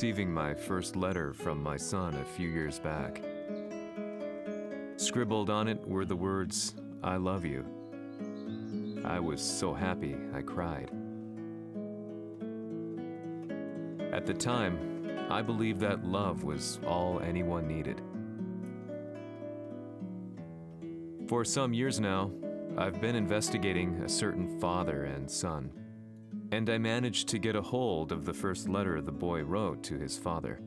Receiving my first letter from my son a few years back. Scribbled on it were the words, "I love you." I was so happy I cried. At the time, I believed that love was all anyone needed. For some years now, I've been investigating a certain father and son, and I managed to get a hold of the first letter the boy wrote to his father.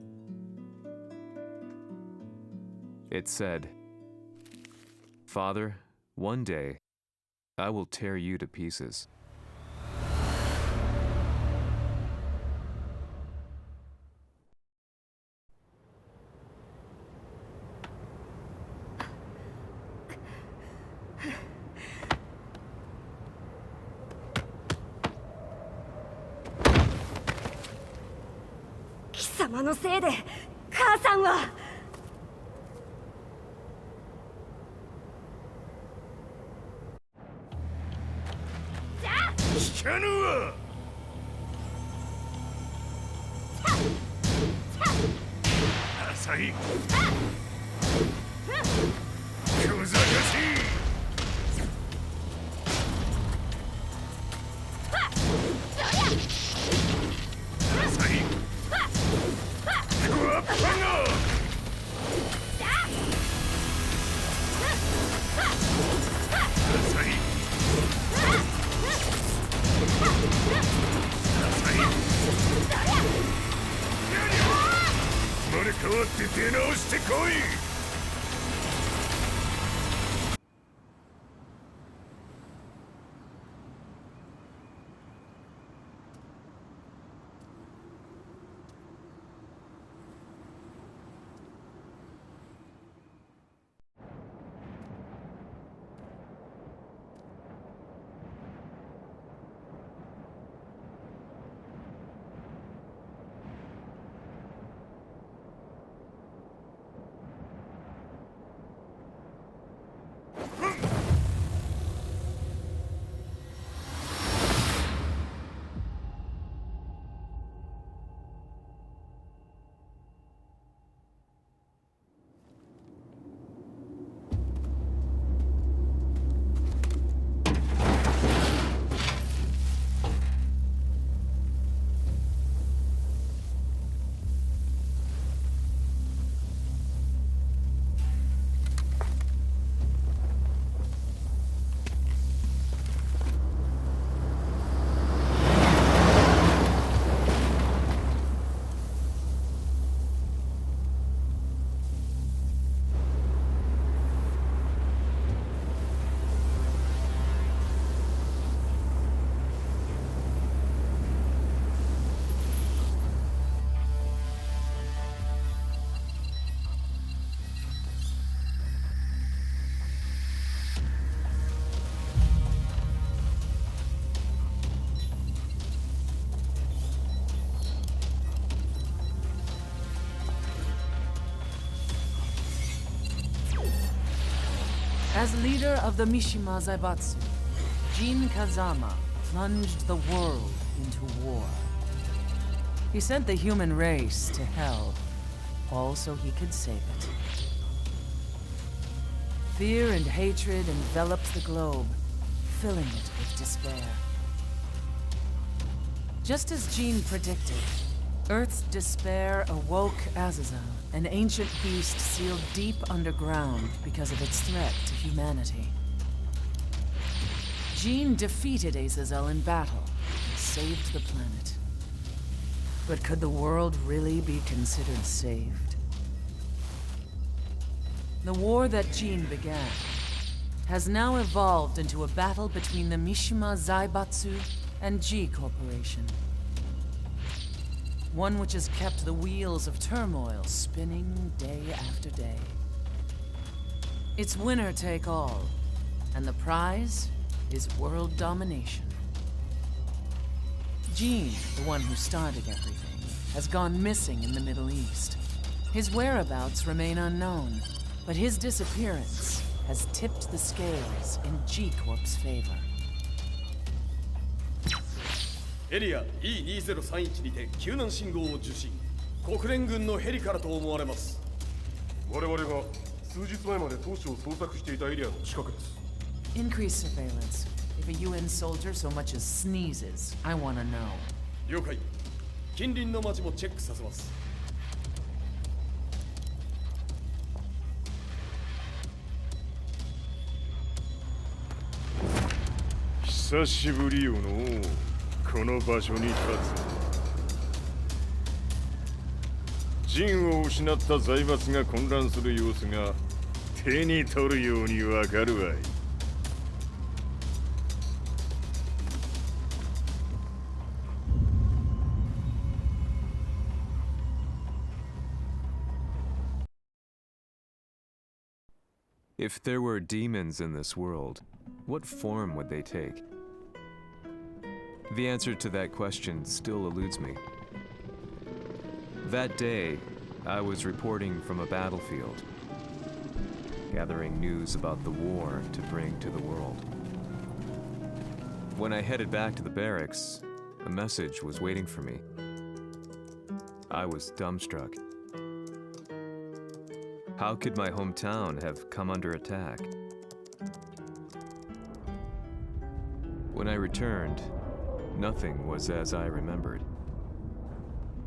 It said, "Father, one day, I will tear you to pieces." "貴様のせいで母さんは..." 聞かぬわ。浅い小賢しい。浅いクワッパが。浅い生まれ変わって出直してこい。As leader of the Mishima Zaibatsu, Jin Kazama plunged the world into war. He sent the human race to hell, all so he could save it. Fear and hatred enveloped the globe, filling it with despair. Just as Jin predicted, Earth's despair awoke Azazel, an ancient beast sealed deep underground because of its threat to humanity. Jin defeated Azazel in battle and saved the planet. But could the world really be considered saved? The war that Jin began has now evolved into a battle between the Mishima Zaibatsu and G Corporation. One which has kept the wheels of turmoil spinning day after day. It's winner take all, and the prize is world domination. Jin, the one who started everything, has gone missing in the Middle East. His whereabouts remain unknown, but his disappearance has tipped the scales in G Corp's favor. エリア E2031 にて救難信号を受信。国連軍のヘリからと思われます。我々が数日前まで当初を捜索していたエリアの近くです。 Increase surveillance. If a UN soldier so much as sneezes, I want to know. 了解。近隣の町もチェックさせます。久しぶりよのこの場所に立つ。陣を失った財閥が混乱する様子が手に取るようにわかるわい。If there were demons in this world, what form would they take? The answer to that question still eludes me. That day, I was reporting from a battlefield, gathering news about the war to bring to the world. When I headed back to the barracks, a message was waiting for me. I was dumbstruck. How could my hometown have come under attack? When I returned, nothing was as I remembered.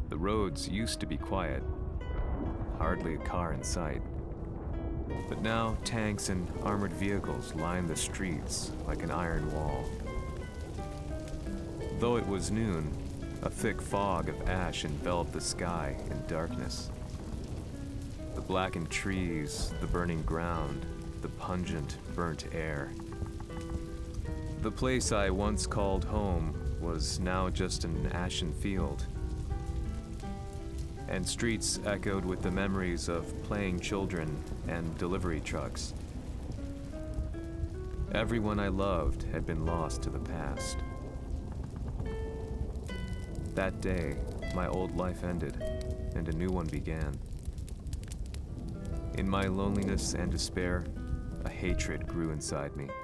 The roads used to be quiet, hardly a car in sight. But now tanks and armored vehicles line the streets like an iron wall. Though it was noon, a thick fog of ash enveloped the sky in darkness. The blackened trees, the burning ground, the pungent, burnt air. The place I once called home was now just an ashen field. And streets echoed with the memories of playing children and delivery trucks. Everyone I loved had been lost to the past. That day, my old life ended, and a new one began. In my loneliness and despair, a hatred grew inside me.「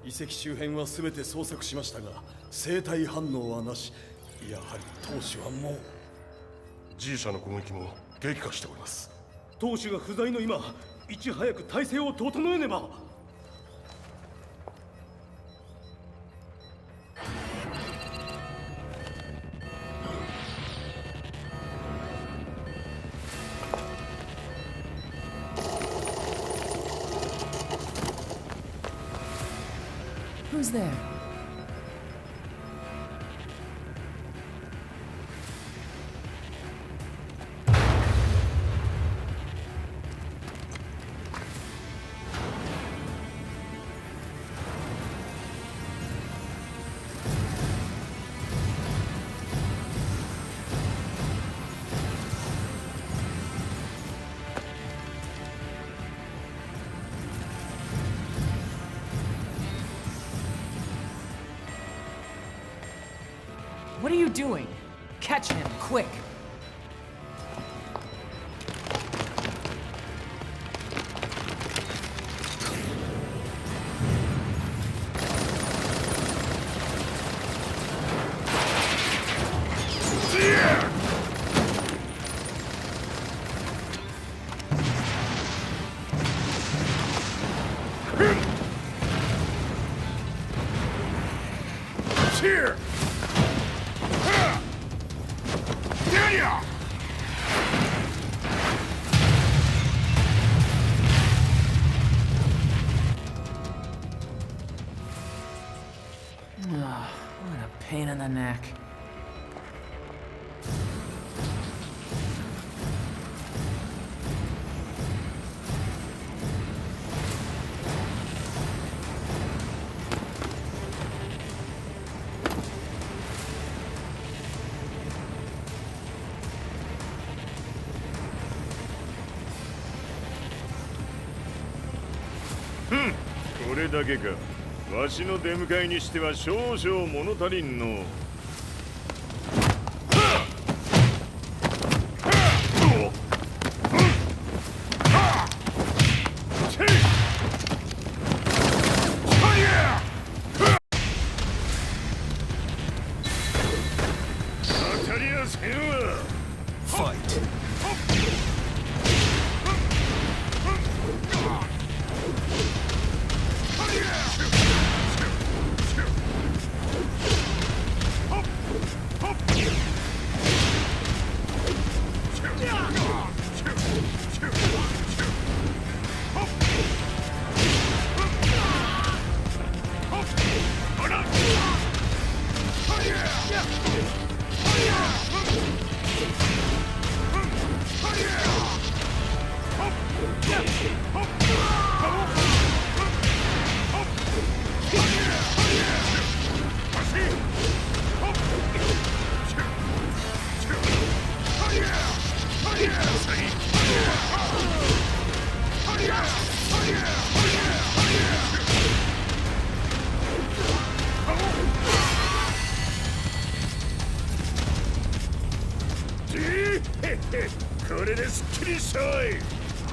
遺跡周辺は全て捜索しましたが生体反応はなし。やはり当主はもう G 社の攻撃も激化しております。当主が不在の今いち早く体制を整えねば。 Who's there? What are you doing? Catch him, quick! Here! What a pain in the neck. Hmm. これだけか。わしの出迎えにしては少々物足りんの。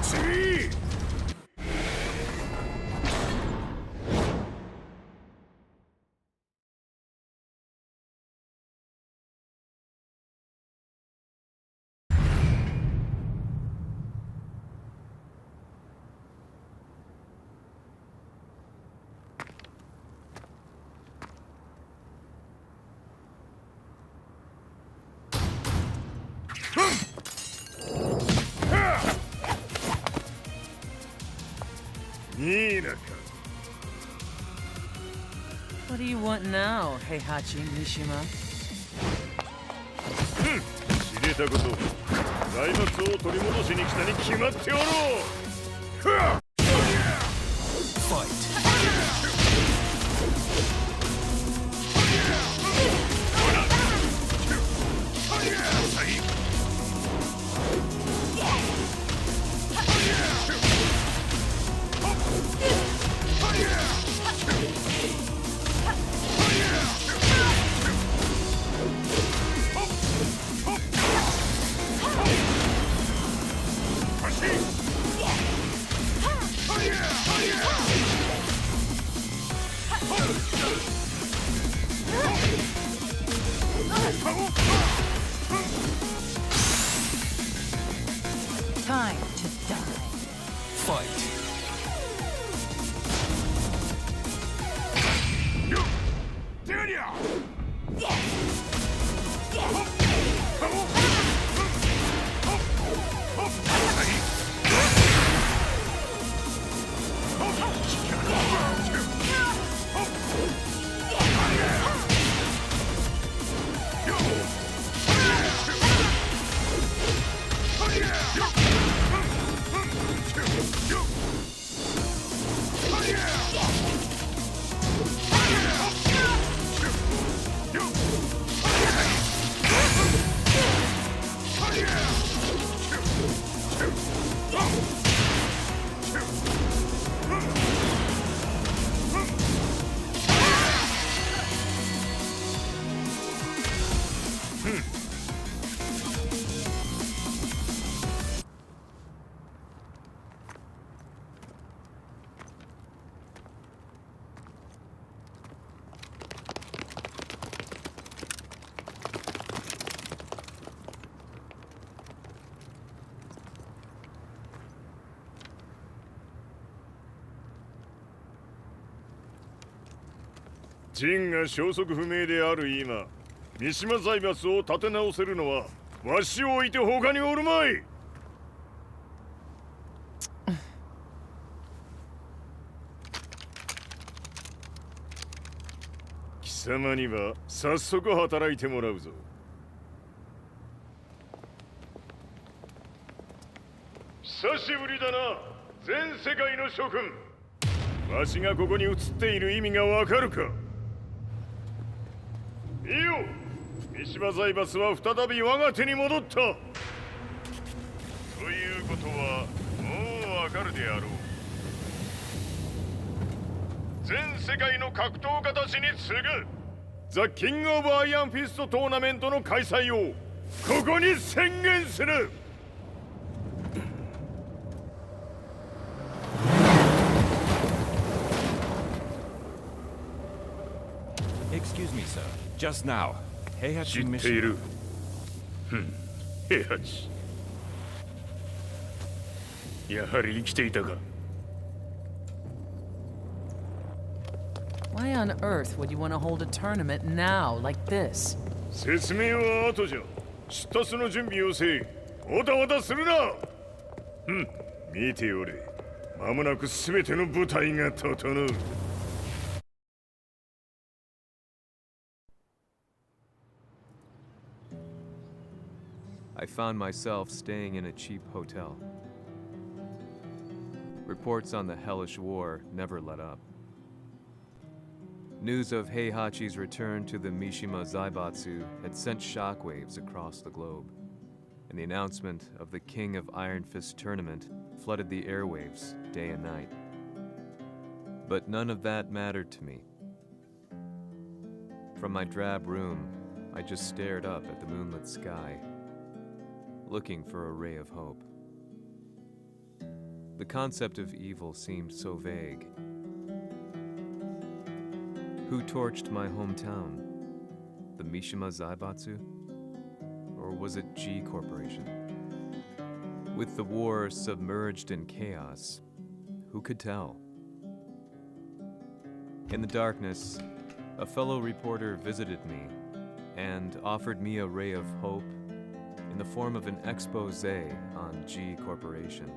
次 ニーナか What do you want now, Heihachi Mishima? 知れたこと財閥を取り戻しに来たに決まっておろう Time to die. Fight.ジンが消息不明である今、三島財閥を立て直せるのはわしを置いて他におるまい。貴様には早速働いてもらうぞ。久しぶりだな、全世界の諸君。わしがここに映っている意味がわかるか。いいよ、三島財閥は再び我が手に戻った。ということはもうわかるであろう。全世界の格闘家たちに次ぐザ・キング・オブ・アイアンフィストトーナメントの開催をここに宣言する。Excuse me, sir. Just now, 知 Heihachi ってい Mishima. る。平八。やはり生きていたか。Why on earth would you want to hold a tournament now, like this? 説明は後じゃ。出立の準備をせい。おたおたするな。見ておれ。間もなく全ての部隊が整う。I found myself staying in a cheap hotel. Reports on the hellish war never let up. News of Heihachi's return to the Mishima Zaibatsu had sent shockwaves across the globe, and the announcement of the King of Iron Fist tournament flooded the airwaves day and night. But none of that mattered to me. From my drab room, I just stared up at the moonlit sky, looking for a ray of hope. The concept of evil seemed so vague. Who torched my hometown? The Mishima Zaibatsu? Or was it G Corporation? With the war submerged in chaos, who could tell? In the darkness, a fellow reporter visited me and offered me a ray of hope in the form of an expose on G Corporation.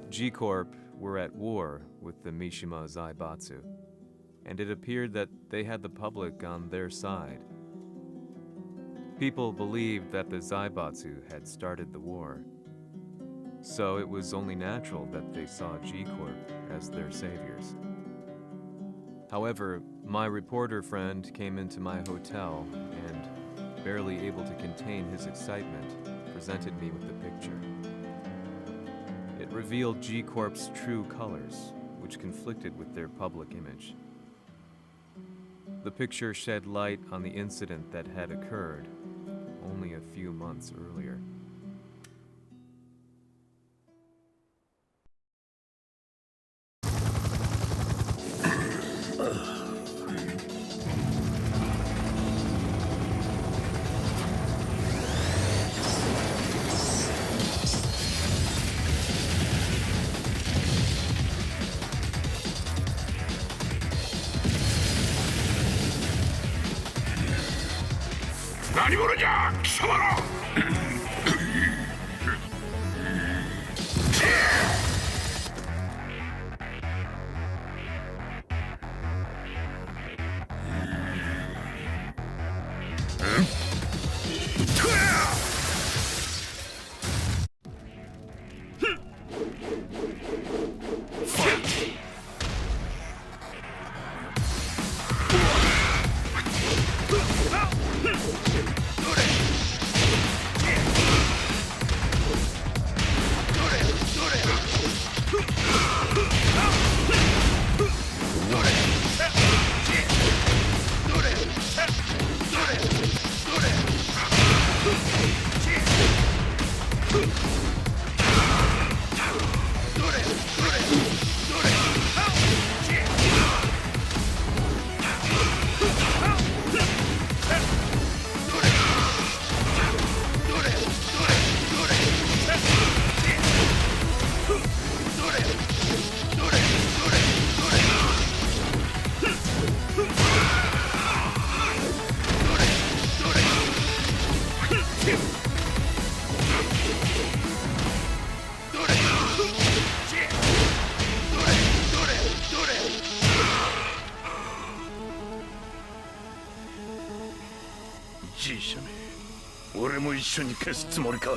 G Corp were at war with the Mishima Zaibatsu, and it appeared that they had the public on their side. People believed that the Zaibatsu had started the war, so it was only natural that they saw G Corp as their saviors. However, my reporter friend came into my hotel and, barely able to contain his excitement, presented me with the picture. It revealed G Corp's true colors, which conflicted with their public image. The picture shed light on the incident that had occurred only a few months earlier. G 社め、俺も一緒に消すつもりか。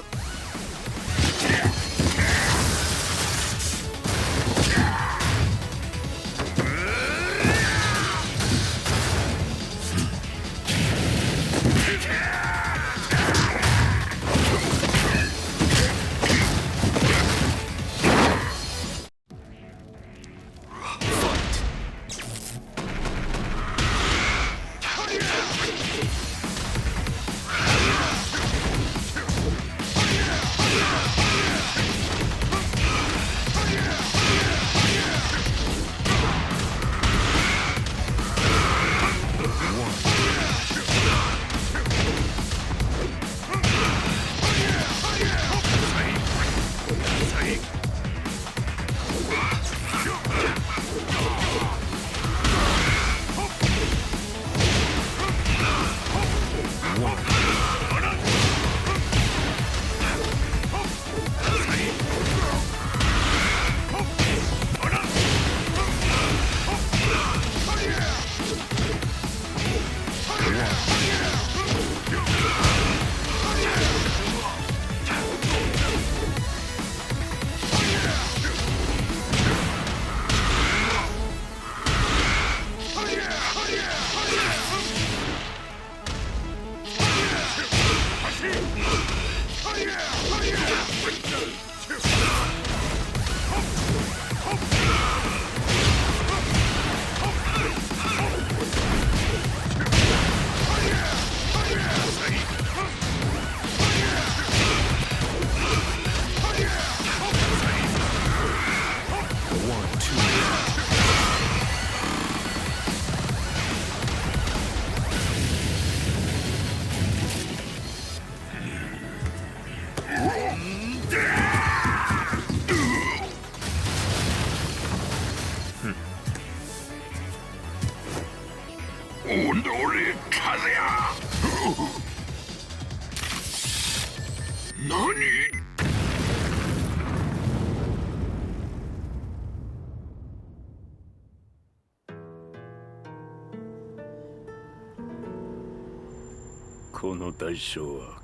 この代償は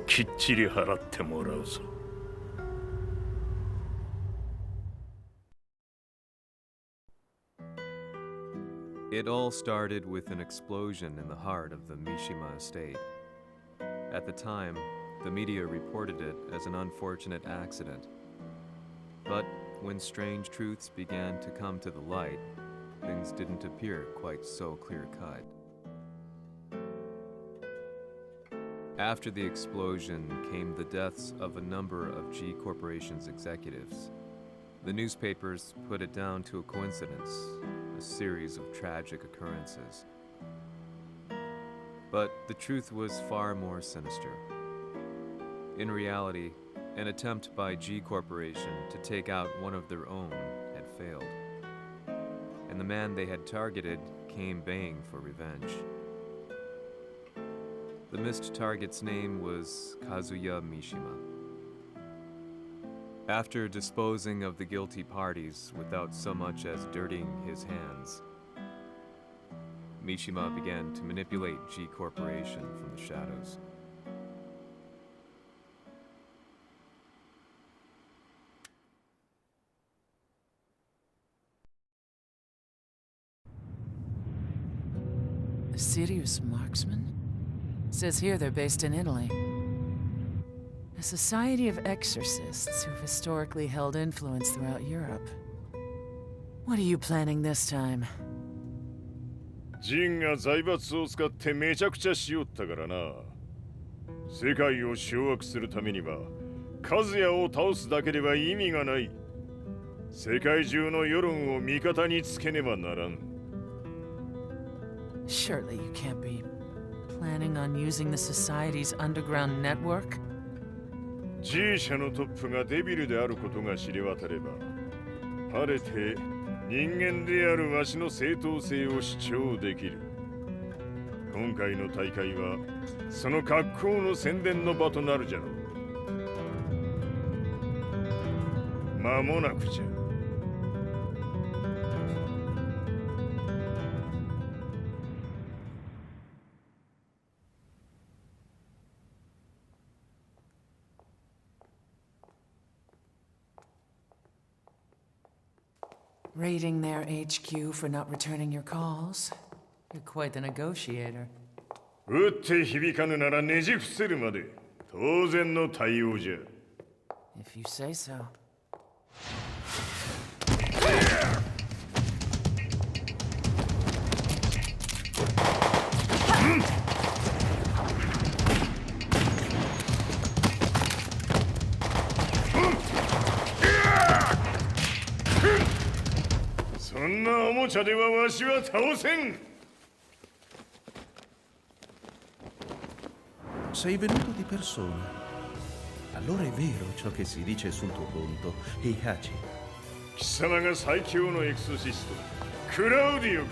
きっちり払ってもらうぞ。It all started with an explosion in the heart of the Mishima estate. At the time, the media reported it as an unfortunate accident. But when strange truths began to come to the light, things didn't appear quite so clear-cut. After the explosion came the deaths of a number of G Corporation's executives. The newspapers put it down to a coincidence, a series of tragic occurrences. But the truth was far more sinister. In reality, an attempt by G Corporation to take out one of their own had failed, and the man they had targeted came baying for revenge. The missed target's name was Kazuya Mishima. After disposing of the guilty parties without so much as dirtying his hands, Mishima began to manipulate G Corporation from the shadows. A serious marksman? Says here they're based in Italy. A society of exorcists who've historically held influence throughout Europe. What are you planning this time? ジンが財閥を使ってめちゃくちゃしよったからな。世界を掌握するためには和也を倒すだけでは意味がない。世界中の世論を味方につけねばならん。Surely you can't be planning on using the society's underground network? G 社のトップがデビルであることが知れ渡れば、晴れて人間であるわしの正当性を主張できる。今回の大会はその格好の宣伝の場となるじゃろう。間もなくじゃ。Raiding their HQ for not returning your calls? You're quite the negotiator. 撃って響かぬならねじ伏せるまで当然の対応じゃ。If you say so. Sei venuto di persona. Allora è vero ciò che si dice sul tuo conto, Heihachi. 貴様が最強のエクソシスト、クラウディオか。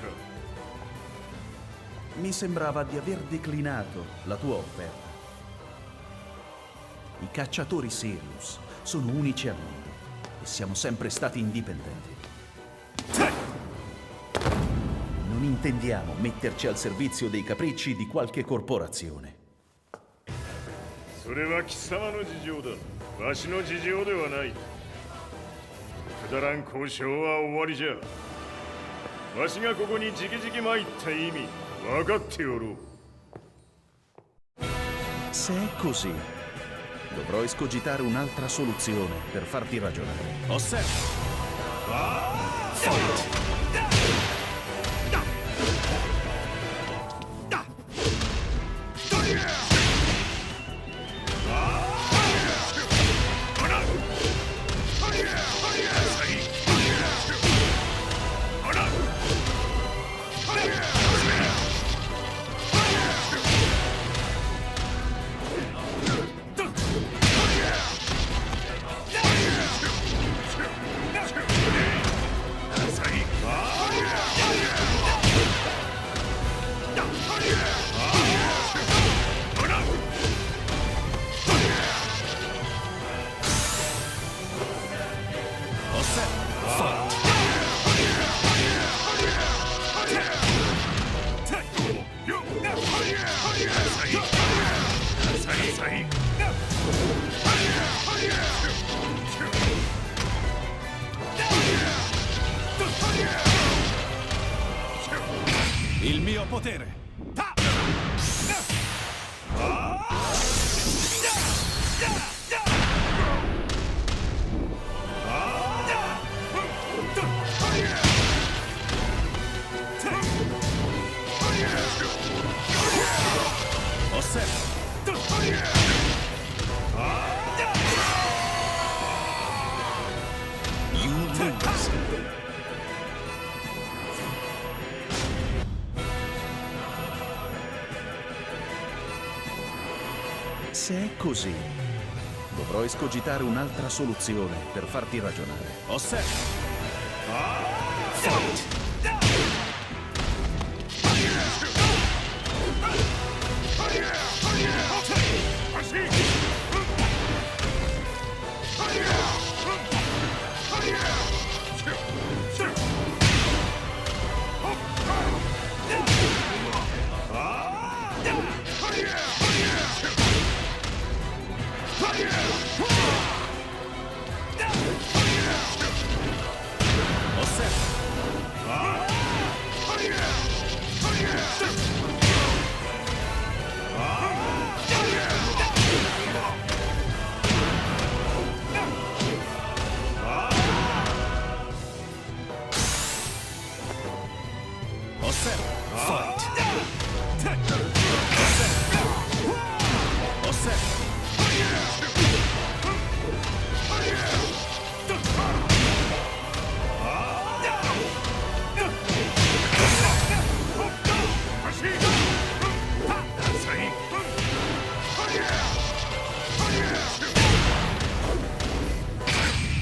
Mi sembrava di aver declinato la tua offerta. I cacciatori Sirius sono unici al mondo e siamo sempre stati indipendenti. Non intendiamo metterci al servizio dei capricci di qualche corporazione. それは貴様の事情だ。わしの事情ではない。くだらん交渉は終わりじゃ。わしがここに直々参った意味分かっておろう。Se è così, dovrò escogitare un'altra soluzione per farti ragionare. Osserva! Il mio potere! Osserva! You lose! Se è così, dovrò escogitare un'altra soluzione per farti ragionare. Osserva! Fight!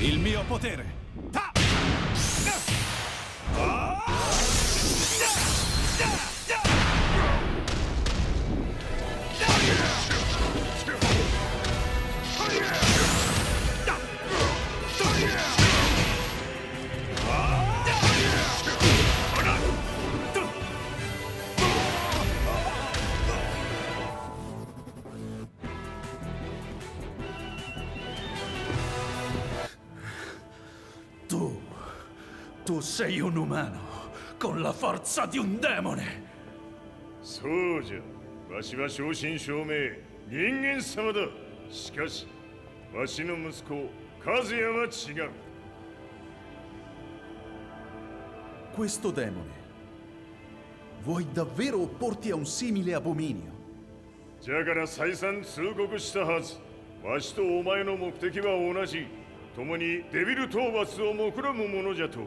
Il mio potere! Tu sei un umano con la forza di un demone. そうじゃ。わしは正真正銘人間様だ。しかしわしの息子和也は違う。 Questo demone, vuoi davvero opporti a un simile abominio? じゃから再三通告したはず。わしとお前の目的は同じ。共にデビル討伐を目論むものじゃと。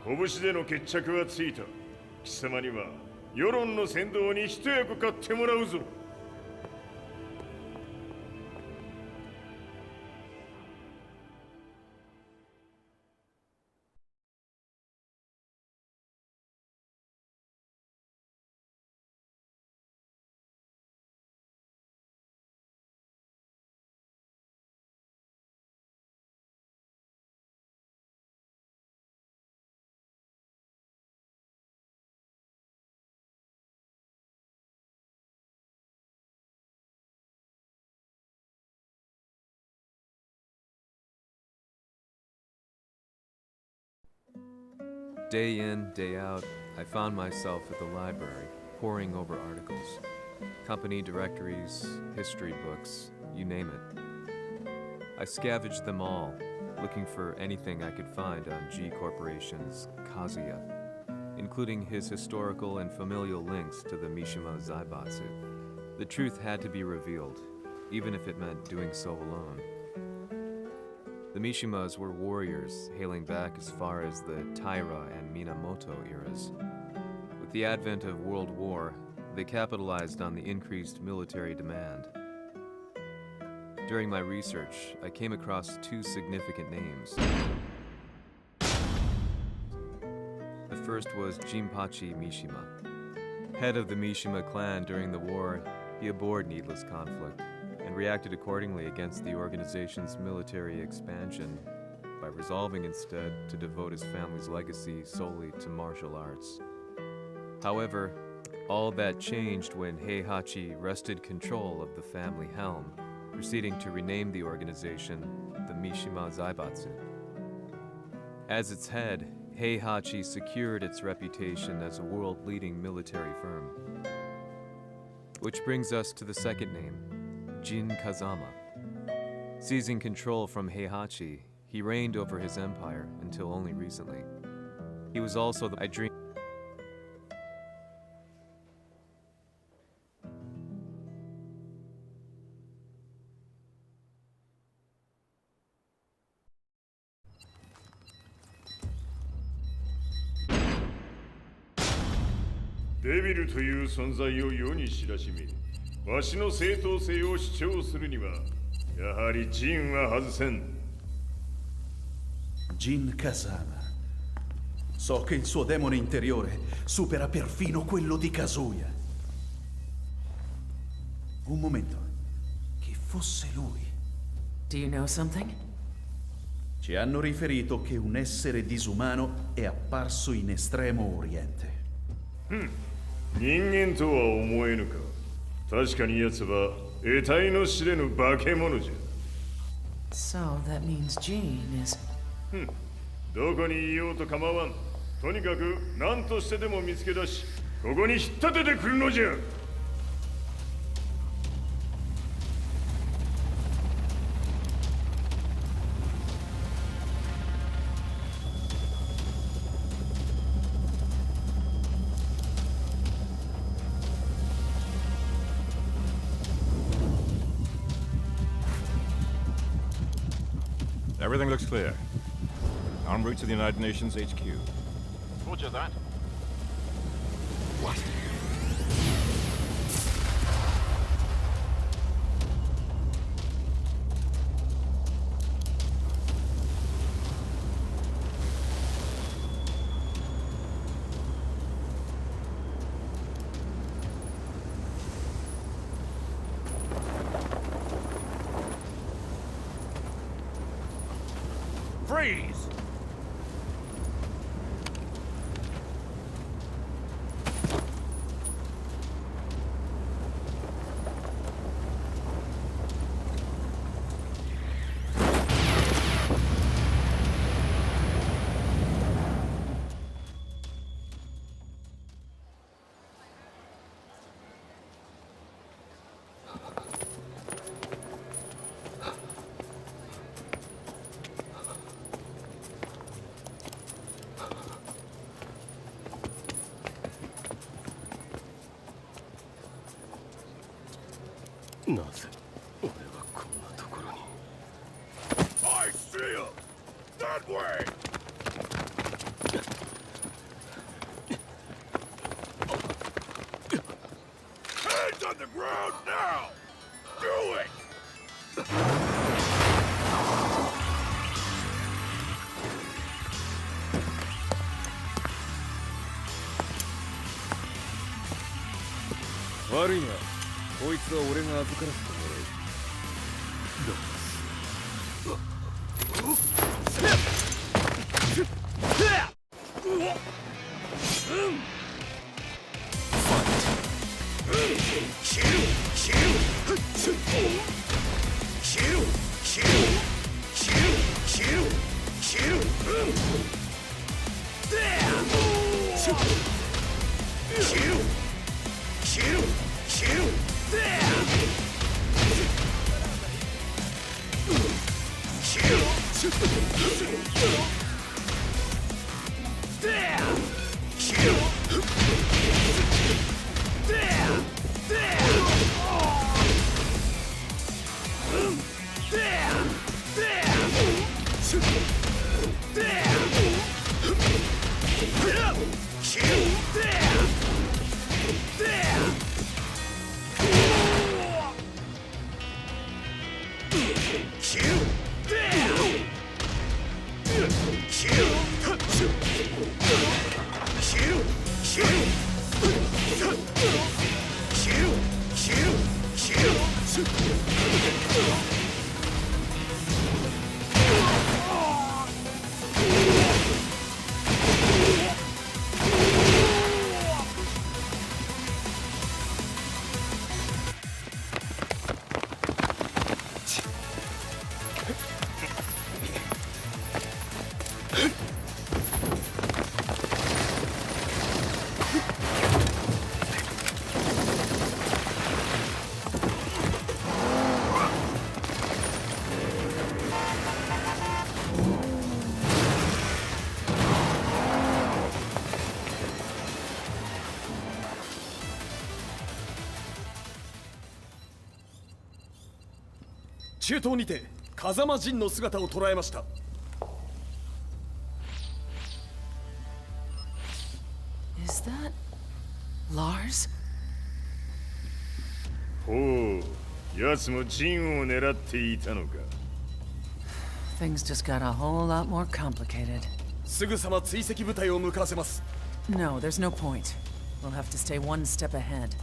拳での決着はついた。貴様には世論の先導に一役買ってもらうぞ。Day in, day out, I found myself at the library, poring over articles. Company directories, history books, you name it. I scavenged them all, looking for anything I could find on G Corporation's Kazuya, including his historical and familial links to the Mishima Zaibatsu. The truth had to be revealed, even if it meant doing so alone. The Mishimas were warriors hailing back as far as the Taira and Minamoto eras. With the advent of World War, they capitalized on the increased military demand. During my research, I came across two significant names. The first was Jinpachi Mishima. Head of the Mishima clan during the war, he abhorred needless conflict and reacted accordingly against the organization's military expansion by resolving instead to devote his family's legacy solely to martial arts. However, all that changed when Heihachi wrested control of the family helm, proceeding to rename the organization the Mishima Zaibatsu. As its head, Heihachi secured its reputation as a world-leading military firm. Which brings us to the second name, Jin Kazama. Seizing control from Heihachi, he reigned over his empire until only recently. He was also the I dream.「デビルという存在を世に知らしめ、わしの正当性を主張するには、やはりジンは外せん。」 Jin Kazama. So che il suo demone interiore supera perfino quello di Kazuya. Un momento. Chi fosse lui? Do you know something? Ci hanno riferito che un essere disumano è apparso in Estremo Oriente. 人間とは思えぬか。確かに奴は得体の知れぬ化け物じゃ。 So that means Jean is... どこにいようと構わん。とにかく何としてでも見つけ出し、ここに引っ立ててくるのじゃ。 Everything looks clear. En route to the United Nations HQ. Roger that. What? Freeze! I see him! That way! Hands on the ground now! Do it! Worry not. こいつは俺が預からせてもらう。中東にて風間陣の姿を捉えました。 Is that Lars? ほう、奴もジンを狙っていたのか。 Things just got a whole lot more complicated. すぐさま追跡部隊を向かわせます。 No, there's no point. We'll have to stay one step ahead.